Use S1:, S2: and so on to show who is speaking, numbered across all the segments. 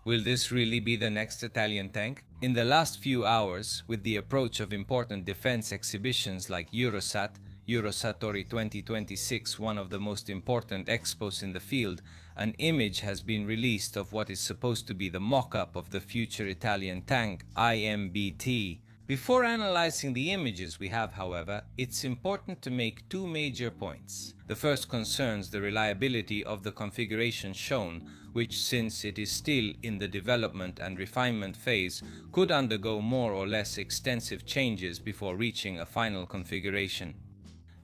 S1: Will this really be the next Italian tank? In the last few hours, with the approach of important defense exhibitions like Eurosatori 2026, one of the most important expos in the field, an image has been released of what is supposed to be the mock-up of the future Italian tank IMBT. Before analyzing the images we have, however, it's important to make two major points. The first concerns the reliability of the configuration shown, which, since it is still in the development and refinement phase, could undergo more or less extensive changes before reaching a final configuration.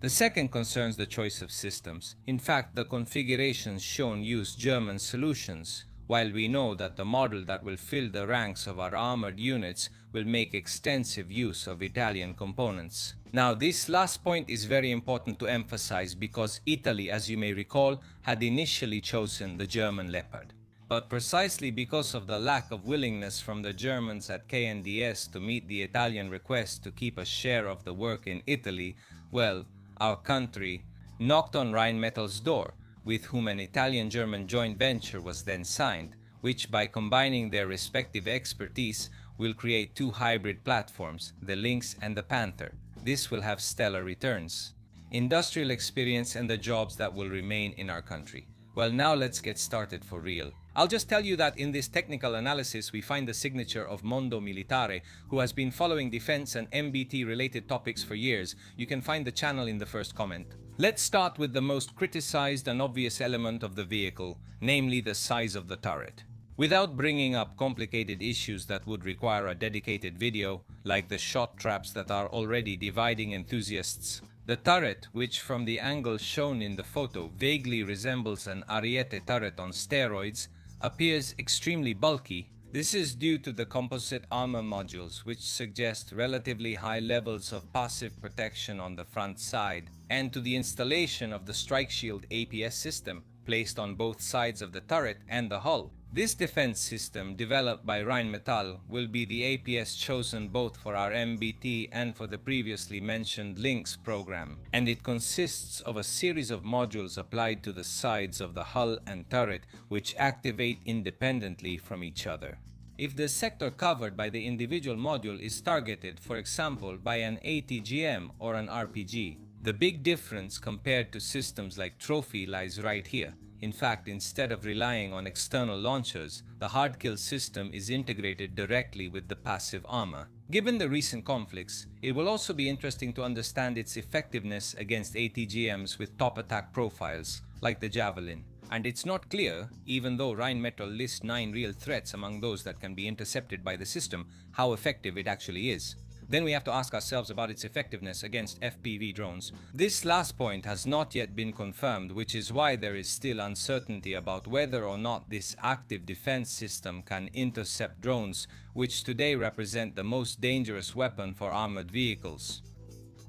S1: The second concerns the choice of systems. In fact, the configurations shown use German solutions, while we know that the model that will fill the ranks of our armored units will make extensive use of Italian components. Now, this last point is very important to emphasize because Italy, as you may recall, had initially chosen the German Leopard. But precisely because of the lack of willingness from the Germans at KNDS to meet the Italian request to keep a share of the work in Italy, well, our country knocked on Rheinmetall's door, with whom an Italian-German joint venture was then signed, which, by combining their respective expertise, will create two hybrid platforms, the Lynx and the Panther. This will have stellar returns, industrial experience, and the jobs that will remain in our country. Well, now let's get started for real. I'll just tell you that in this technical analysis we find the signature of Mondo Militare, who has been following defense and MBT-related topics for years. You can find the channel in the first comment. Let's start with the most criticized and obvious element of the vehicle, namely the size of the turret. Without bringing up complicated issues that would require a dedicated video, like the shot traps that are already dividing enthusiasts, the turret, which from the angle shown in the photo vaguely resembles an Ariete turret on steroids, appears extremely bulky. This is due to the composite armor modules, which suggest relatively high levels of passive protection on the front side, and to the installation of the Strike Shield APS system, placed on both sides of the turret and the hull. This defense system, developed by Rheinmetall, will be the APS chosen both for our MBT and for the previously mentioned Lynx program, and it consists of a series of modules applied to the sides of the hull and turret, which activate independently from each other. If the sector covered by the individual module is targeted, for example, by an ATGM or an RPG, the big difference compared to systems like Trophy lies right here. In fact, instead of relying on external launchers, the hard kill system is integrated directly with the passive armor. Given the recent conflicts, it will also be interesting to understand its effectiveness against ATGMs with top attack profiles, like the Javelin. And it's not clear, even though Rheinmetall lists 9 real threats among those that can be intercepted by the system, how effective it actually is. Then we have to ask ourselves about its effectiveness against FPV drones. This last point has not yet been confirmed, which is why there is still uncertainty about whether or not this active defense system can intercept drones, which today represent the most dangerous weapon for armored vehicles.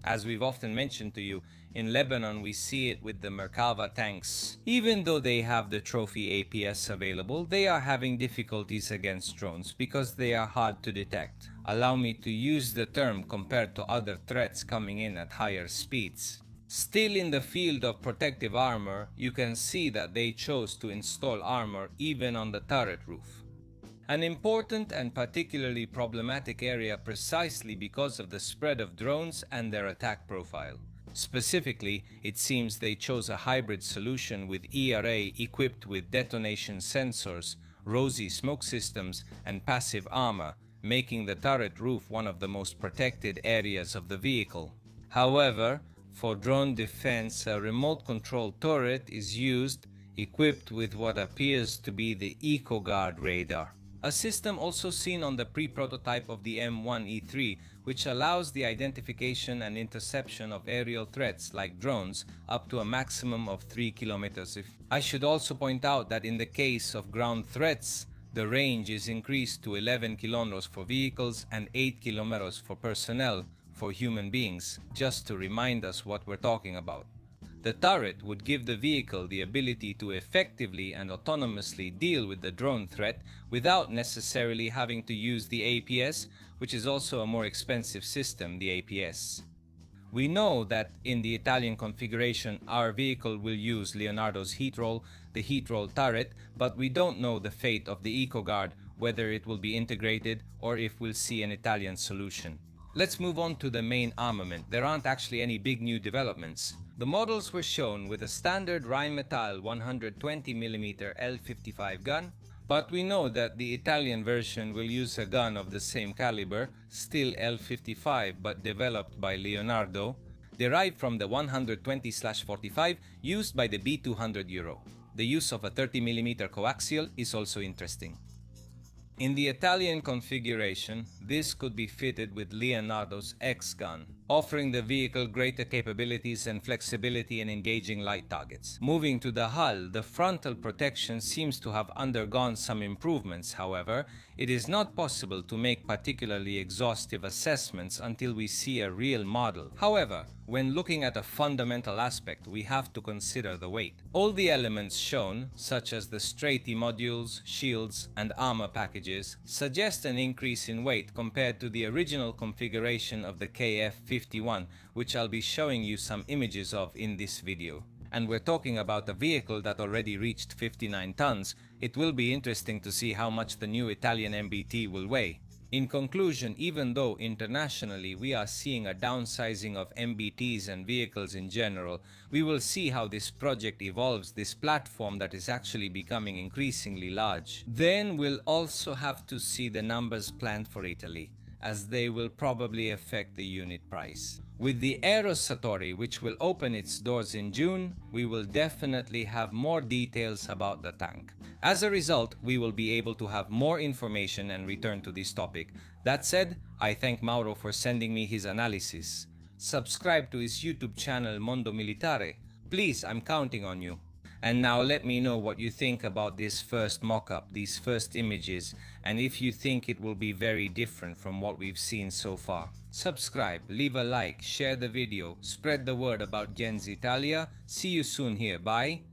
S1: As we've often mentioned to you, in Lebanon we see it with the Merkava tanks. Even though they have the Trophy APS available, they are having difficulties against drones because they are hard to detect. Allow me to use the term compared to other threats coming in at higher speeds. Still in the field of protective armor, you can see that they chose to install armor even on the turret roof. An important and particularly problematic area precisely because of the spread of drones and their attack profile. Specifically, it seems they chose a hybrid solution with ERA equipped with detonation sensors, rosy smoke systems, and passive armor, making the turret roof one of the most protected areas of the vehicle. However, for drone defense, a remote control turret is used, equipped with what appears to be the EcoGuard radar, a system also seen on the pre-prototype of the M1E3, which allows the identification and interception of aerial threats like drones up to a maximum of 3 kilometers. I should also point out that in the case of ground threats, the range is increased to 11 kilometers for vehicles and 8 kilometers for personnel, for human beings, just to remind us what we're talking about. The turret would give the vehicle the ability to effectively and autonomously deal with the drone threat without necessarily having to use the APS, which is also a more expensive system, the APS. We know that in the Italian configuration, our vehicle will use Leonardo's heat roll, the heat roll turret, but we don't know the fate of the EcoGuard, whether it will be integrated or if we'll see an Italian solution. Let's move on to the main armament. There aren't actually any big new developments. The models were shown with a standard Rheinmetall 120mm L55 gun, but we know that the Italian version will use a gun of the same caliber, still L55 but developed by Leonardo, derived from the 120/45 used by the B200 Euro. The use of a 30mm coaxial is also interesting. In the Italian configuration, this could be fitted with Leonardo's X gun, offering the vehicle greater capabilities and flexibility in engaging light targets. Moving to the hull, the frontal protection seems to have undergone some improvements. However, it is not possible to make particularly exhaustive assessments until we see a real model. However, when looking at a fundamental aspect, we have to consider the weight. All the elements shown, such as the straighty modules, shields, and armor packages, suggest an increase in weight compared to the original configuration of the KF-51, which I'll be showing you some images of in this video. And we're talking about a vehicle that already reached 59 tons. It will be interesting to see how much the new Italian MBT will weigh. In conclusion, even though internationally we are seeing a downsizing of MBTs and vehicles in general, we will see how this project evolves this platform that is actually becoming increasingly large. Then we'll also have to see the numbers planned for Italy, as they will probably affect the unit price. With the Aerosatori, which will open its doors in June, we will definitely have more details about the tank. As a result, we will be able to have more information and return to this topic. That said, I thank Mauro for sending me his analysis. Subscribe to his YouTube channel Mondo Militare. Please, I'm counting on you. And now let me know what you think about this first mock-up, these first images, and if you think it will be very different from what we've seen so far. Subscribe, leave a like, share the video, spread the word about Gens Italia. See you soon here. Bye.